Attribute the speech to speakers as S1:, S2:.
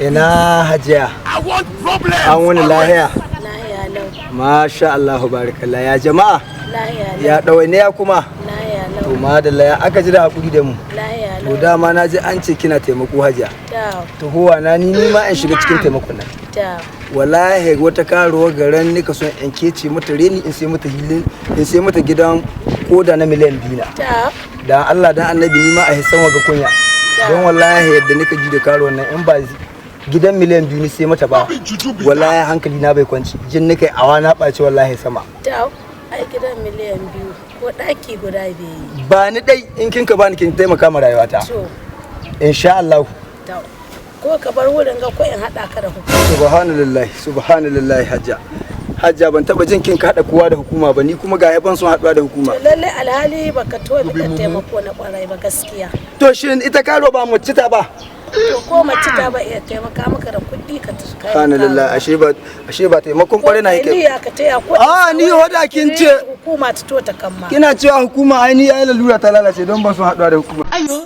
S1: Ina hajiya. An wani lahiya. Masha Allah barakallah ya jama'a. Ya ɗawaine ya kuma. To madalla ya aka ji da hakuri da mu. To dama na ji an ce kina taimako hajiya. To huwa na ni ma in shiga cikin taimakon nan. Wallahi wata karuwa garan nika son in kece mata reni in sai mata hilin in sai mata gidan koda na miliyan 2 na. Dan Allah dan Annabi ni ma a hisan waga kunya. Don wallahi yadda nika ji da karuwan nan in ba gidan miliyan 2 ne sai mata ba. Wallahi hankali na bai kwanci. Jin nika awa na ɓaci wallahi sama.
S2: Ai gidan miliyan 2 ko daki guda biyu.
S1: Ba ni dai in kinka bani kin taimaka ma rayuwata. Insha Allah.
S2: Ko ka bar wurin ga ko in hada ka da
S1: hukuma. Subhanallahi hajja ban taba jin kin ka hada kowa da hukuma ba ni kuma ga yaban sun haduwa da hukuma.
S2: To lalle alhali baka to bika taimako na kwarai ba gaskiya.
S1: To shin ita karo ba mu cita ba?
S2: To ko mace ta ba iya taimaka maka da kuɗi ka tuska.
S1: Subhanallah ashe ba taimakon kwarai na yake.
S2: Ni ka taya ko
S1: ni hoda kin ce
S2: hukuma ta to ta kamma.
S1: Kina cewa hukuma ai ni ai lalura ta lalace don ba su haduwa da hukuma. Ayo.